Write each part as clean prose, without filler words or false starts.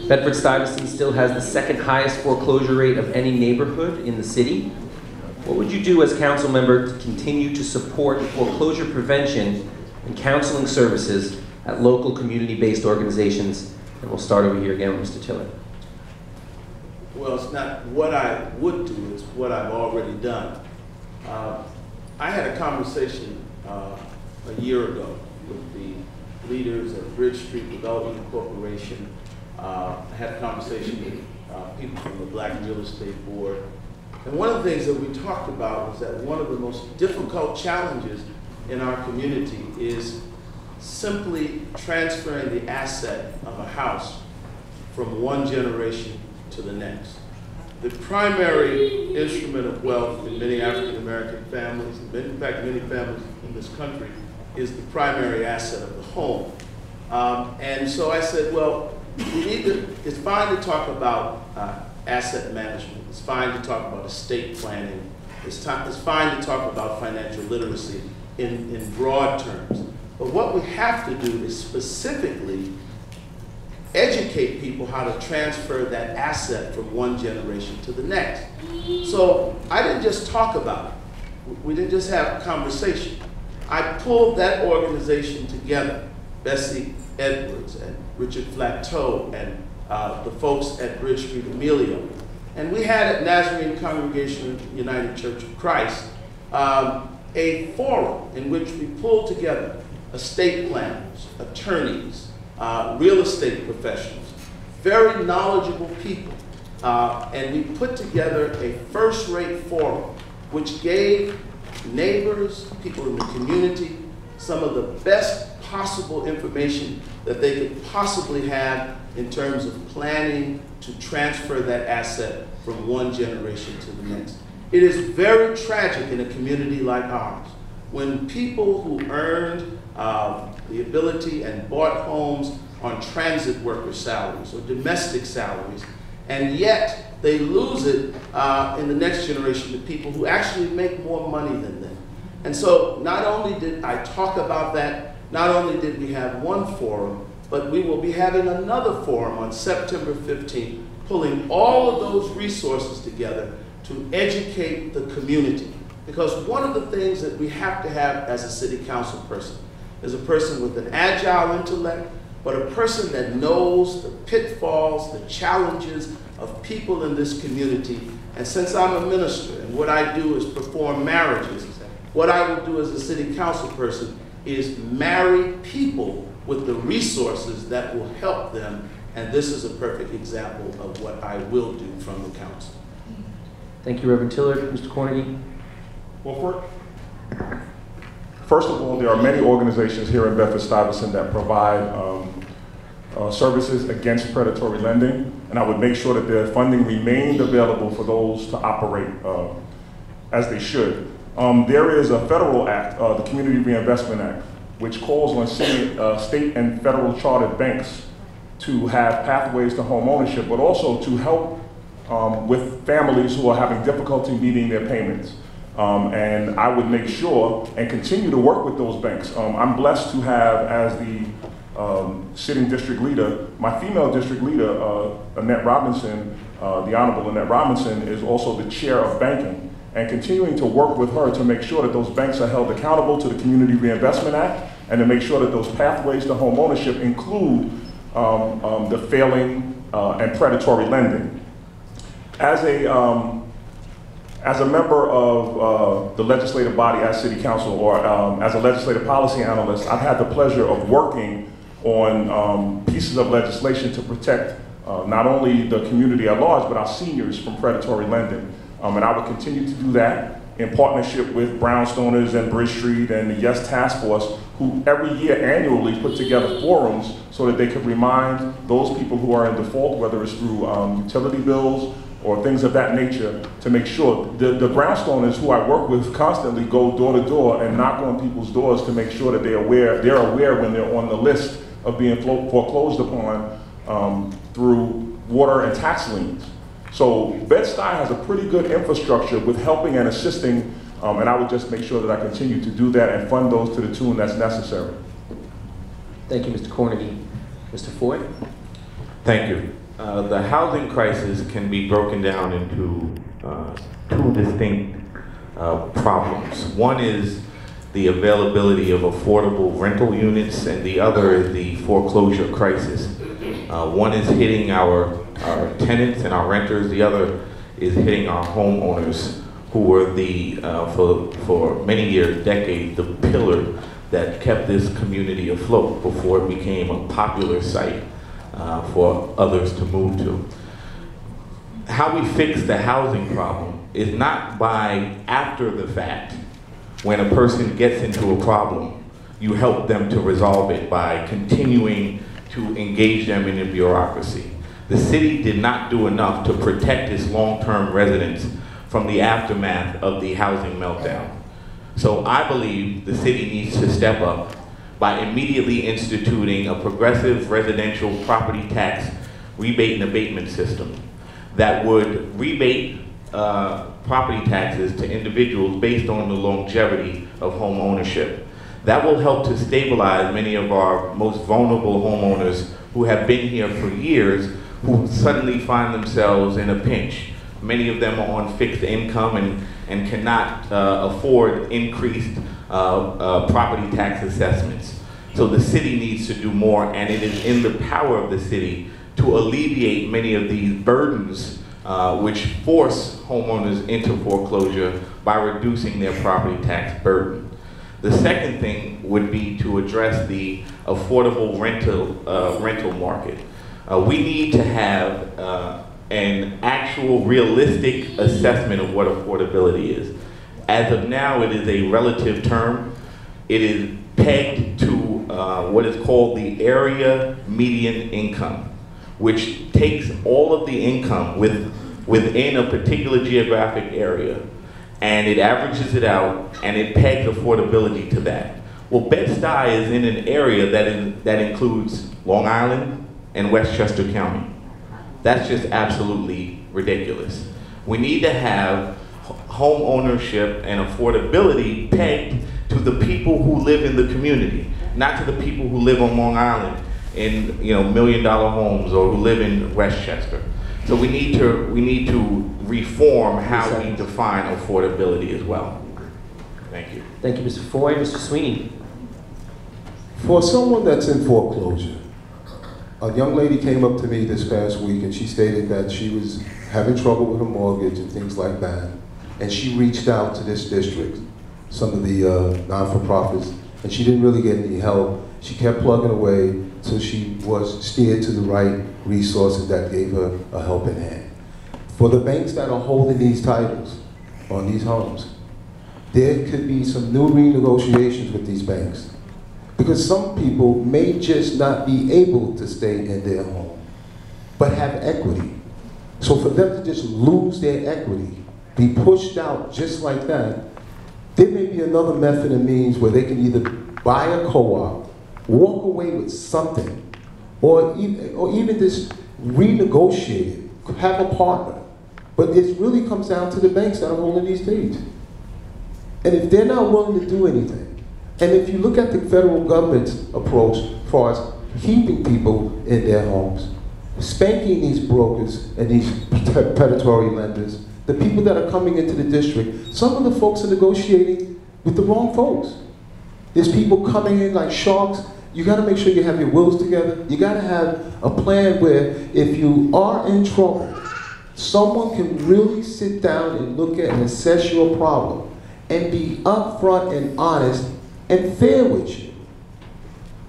Bedford-Stuyvesant still has the second highest foreclosure rate of any neighborhood in the city. What would you do as council member to continue to support foreclosure prevention and counseling services at local community-based organizations? And we'll start over here again with Mr. Tiller. Well, it's not what I would do, it's what I've already done. I had a conversation a year ago with the leaders of Bridge Street Development Corporation. I had a conversation with people from the Black Real Estate Board. And one of the things that we talked about was that one of the most difficult challenges in our community is simply transferring the asset of a house from one generation to the next. The primary instrument of wealth in many African American families, in fact many families in this country, is the primary asset of the home. And so I said, well, it's fine to talk about asset management. It's fine to talk about estate planning. It's fine to talk about financial literacy in broad terms. But what we have to do is specifically educate people how to transfer that asset from one generation to the next. So I didn't just talk about it. We didn't just have a conversation. I pulled that organization together, Bessie Edwards and Richard Flatteau and the folks at Bridge Street Amelia. And we had at Nazarene Congregation United Church of Christ a forum in which we pulled together estate planners, attorneys, real estate professionals, very knowledgeable people. And we put together a first-rate forum which gave neighbors, people in the community, some of the best possible information that they could possibly have in terms of planning to transfer that asset from one generation to the next. It is very tragic in a community like ours when people who earned the ability and bought homes on transit worker salaries or domestic salaries, and yet they lose it in the next generation to people who actually make more money than them. And so not only did I talk about that, not only did we have one forum, but we will be having another forum on September 15th, pulling all of those resources together to educate the community. Because one of the things that we have to have as a city council person is a person with an agile intellect, but a person that knows the pitfalls, the challenges of people in this community. And since I'm a minister and what I do is perform marriages, what I will do as a city council person is marry people with the resources that will help them. And this is a perfect example of what I will do from the council. Thank you, Reverend Tiller. Mr. Cornegy. Well, first of all, there are many organizations here in Bedford-Stuyvesant that provide services against predatory lending, and I would make sure that their funding remained available for those to operate as they should. There is a federal act, the Community Reinvestment Act, which calls on state and federal chartered banks to have pathways to home ownership, but also to help with families who are having difficulty meeting their payments. And I would make sure and continue to work with those banks. I'm blessed to have, as the sitting district leader, my female district leader, Annette Robinson, the Honorable Annette Robinson, is also the chair of banking, and continuing to work with her to make sure that those banks are held accountable to the Community Reinvestment Act, and to make sure that those pathways to home ownership include the failing and predatory lending. As a member of the legislative body at City Council, or as a legislative policy analyst, I've had the pleasure of working on pieces of legislation to protect not only the community at large, but our seniors from predatory lending. And I would continue to do that in partnership with Brownstoners and Bridge Street and the Yes Task Force, who every year annually put together forums so that they could remind those people who are in default, whether it's through utility bills or things of that nature, to make sure the Brownstoners who I work with constantly go door to door and knock on people's doors to make sure that they're aware when they're on the list of being foreclosed upon through water and tax liens. So Bed-Stuy has a pretty good infrastructure with helping and assisting, and I would just make sure that I continue to do that and fund those to the tune that's necessary. Thank you, Mr. Cornegy. Mr. Ford. Thank you. The housing crisis can be broken down into two distinct problems. One is the availability of affordable rental units, and the other is the foreclosure crisis. One is hitting our tenants and our renters, the other is hitting our homeowners, who were for many years, decades, the pillar that kept this community afloat before it became a popular site for others to move to. How we fix the housing problem is not by after the fact. When a person gets into a problem, you help them to resolve it by continuing to engage them in the bureaucracy. The city did not do enough to protect its long-term residents from the aftermath of the housing meltdown. So I believe the city needs to step up by immediately instituting a progressive residential property tax rebate and abatement system that would rebate property taxes to individuals based on the longevity of home ownership. That will help to stabilize many of our most vulnerable homeowners who have been here for years, who suddenly find themselves in a pinch. Many of them are on fixed income and cannot afford increased property tax assessments. So the city needs to do more, and it is in the power of the city to alleviate many of these burdens which force homeowners into foreclosure by reducing their property tax burden. The second thing would be to address the affordable rental market. We need to have an actual realistic assessment of what affordability is. As of now, it is a relative term. It is pegged to what is called the area median income, which takes all of the income within a particular geographic area, and it averages it out, and it pegs affordability to that. Well, Bed-Stuy is in an area that includes Long Island and Westchester County. That's just absolutely ridiculous. We need to have home ownership and affordability pegged to the people who live in the community, not to the people who live on Long Island in $1 million homes or who live in Westchester. So we need to reform how we define affordability as well. Thank you. Thank you, Mr. Foy. Mr. Sweeney. For someone that's in foreclosure, a young lady came up to me this past week and she stated that she was having trouble with her mortgage and things like that. And she reached out to this district, some of the non-for-profits, and she didn't really get any help. She kept plugging away till she was steered to the right resources that gave her a helping hand. For the banks that are holding these titles on these homes, there could be some new renegotiations with these banks, because some people may just not be able to stay in their home, but have equity. So for them to just lose their equity, be pushed out just like that, there may be another method and means where they can either buy a co-op, walk away with something, or even just renegotiate it, have a partner. But it really comes down to the banks that are holding these deeds. And if they're not willing to do anything, and if you look at the federal government's approach as far as keeping people in their homes, spanking these brokers and these predatory lenders, the people that are coming into the district, some of the folks are negotiating with the wrong folks. There's people coming in like sharks. You gotta make sure you have your wills together. You gotta have a plan where if you are in trouble, someone can really sit down and look at and assess your problem and be upfront and honest and fair with you.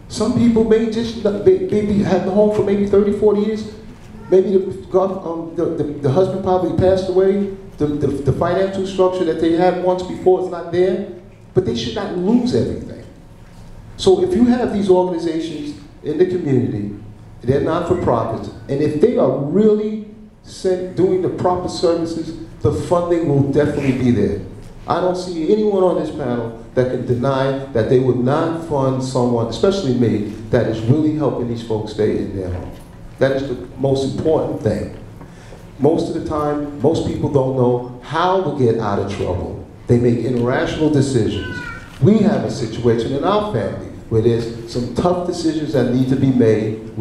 Some people may just maybe have the home for maybe 30, 40 years. Maybe the husband probably passed away. The financial structure that they had once before is not there, but they should not lose everything. So if you have these organizations in the community, they're not-for-profits, and if they are really doing the proper services, the funding will definitely be there. I don't see anyone on this panel that can deny that they would not fund someone, especially me, that is really helping these folks stay in their home. That is the most important thing. Most of the time, most people don't know how to get out of trouble. They make irrational decisions. We have a situation in our family where there's some tough decisions that need to be made.